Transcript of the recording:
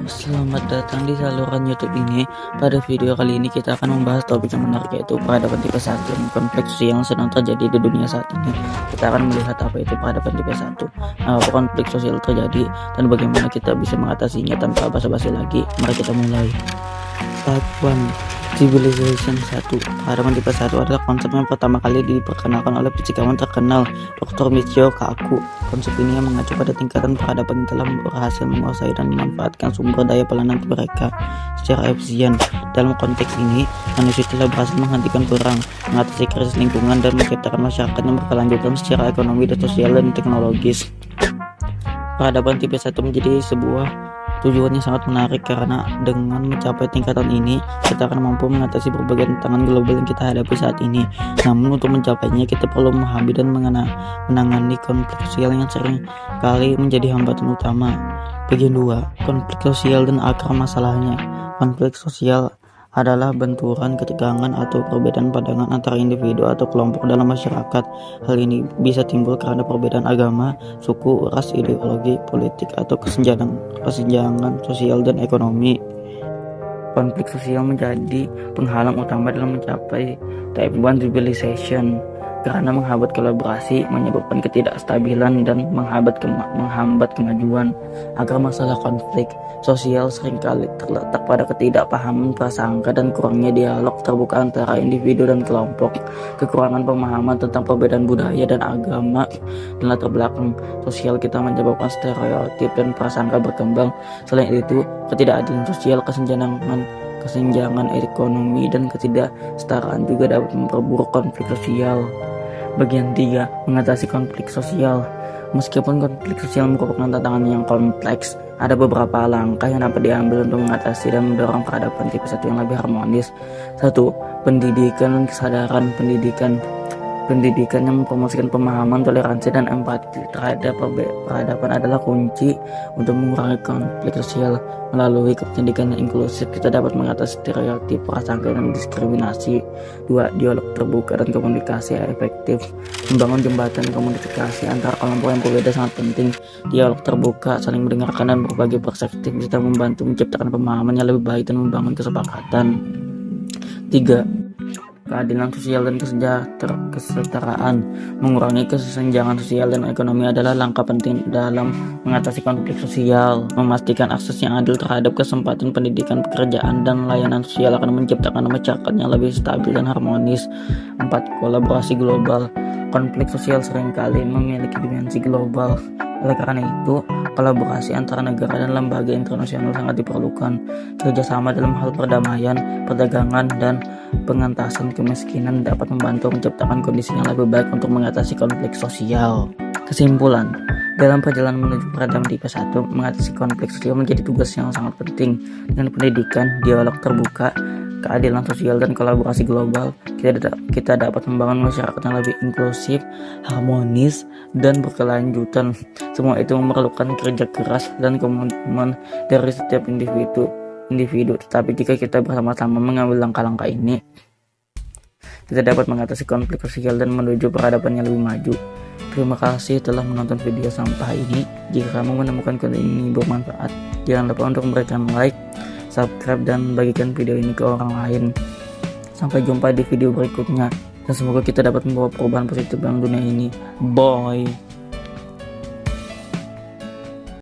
Selamat datang di saluran YouTube ini. Pada video kali ini kita akan membahas topik yang menarik, yaitu peradaban tipe 1 dan konflik sosial yang sedang terjadi di dunia saat ini. Kita akan melihat apa itu peradaban tipe 1, apa konflik sosial terjadi, dan bagaimana kita bisa mengatasinya tanpa basa-basi lagi. Mari kita mulai. Type 1 Civilization 1. Peradaban tipe 1 adalah konsep yang pertama kali diperkenalkan oleh fisikawan terkenal Dr. Michio Kaku. Konsep ini yang mengacu pada tingkatan peradaban dalam berhasil menguasai dan memanfaatkan sumber daya planet mereka secara efisien. Dalam konteks ini, manusia telah berhasil menghentikan perang, mengatasi krisis lingkungan, dan menciptakan masyarakat yang berkelanjutan secara ekonomi dan sosial dan teknologis. Peradaban tipe 1 menjadi sebuah tujuannya sangat menarik karena dengan mencapai tingkatan ini kita akan mampu mengatasi berbagai tantangan global yang kita hadapi saat ini. Namun untuk mencapainya kita perlu memahami dan menangani konflik sosial yang sering kali menjadi hambatan utama. Bagian 2. Konflik sosial dan akar masalahnya. Konflik sosial adalah benturan, ketegangan, atau perbedaan pandangan antara individu atau kelompok dalam masyarakat. Hal ini bisa timbul karena perbedaan agama, suku, ras, ideologi, politik, atau kesenjangan sosial dan ekonomi. Konflik sosial menjadi penghalang utama dalam mencapai Type 1 Civilization karena menghambat kolaborasi, menyebabkan ketidakstabilan, dan menghambat kemajuan. Agar masalah konflik sosial seringkali terletak pada ketidakpahaman prasangka dan kurangnya dialog terbuka antara individu dan kelompok. Kekurangan pemahaman tentang perbedaan budaya dan agama dan latar belakang sosial kita menyebabkan stereotip dan prasangka berkembang. Selain itu, ketidakadilan sosial, kesenjangan ekonomi, dan ketidaksetaraan juga dapat memperburuk konflik sosial. Bagian 3. Mengatasi konflik sosial. Meskipun konflik sosial merupakan tantangan yang kompleks, ada beberapa langkah yang dapat diambil untuk mengatasi dan mendorong peradaban tipe 1 yang lebih harmonis. 1. Pendidikan dan kesadaran. Pendidikan yang mempromosikan pemahaman, toleransi, dan empati terhadap peradaban adalah kunci untuk mengurangi konflik sosial. Melalui pendidikan yang inklusif, kita dapat mengatasi stereotip, prasangka, dan diskriminasi. 2. Dialog terbuka dan komunikasi efektif. Membangun jembatan komunikasi antara kelompok yang berbeda sangat penting. Dialog terbuka, saling mendengarkan, dan berbagi perspektif bisa membantu menciptakan pemahaman yang lebih baik dan membangun kesepakatan. 3. Keadilan sosial dan kesetaraan. Mengurangi kesenjangan sosial dan ekonomi adalah langkah penting dalam mengatasi konflik sosial. Memastikan akses yang adil terhadap kesempatan pendidikan, pekerjaan, dan layanan sosial akan menciptakan masyarakat yang lebih stabil dan harmonis. 4. Kolaborasi global. Konflik sosial seringkali memiliki dimensi global. Oleh karena itu, kolaborasi antara negara dan lembaga internasional sangat diperlukan. Kerjasama dalam hal perdamaian, perdagangan, dan pengentasan kemiskinan dapat membantu menciptakan kondisi yang lebih baik untuk mengatasi konflik sosial. Kesimpulan, dalam perjalanan menuju peradaban tipe 1, mengatasi konflik sosial menjadi tugas yang sangat penting. Dengan pendidikan, dialog terbuka, keadilan sosial, dan kolaborasi global, kita dapat membangun masyarakat yang lebih inklusif, harmonis, dan berkelanjutan. Semua itu memerlukan kerja keras dan komitmen dari setiap individu. Tetapi jika kita bersama-sama mengambil langkah-langkah ini, kita dapat mengatasi konflik sosial dan menuju peradaban yang lebih maju. Terima kasih telah menonton video sampai ini. Jika kamu menemukan konten ini bermanfaat, jangan lupa untuk memberikan like, subscribe, dan bagikan video ini ke orang lain. Sampai jumpa di video berikutnya, dan semoga kita dapat membawa perubahan positif dalam dunia ini. Bye.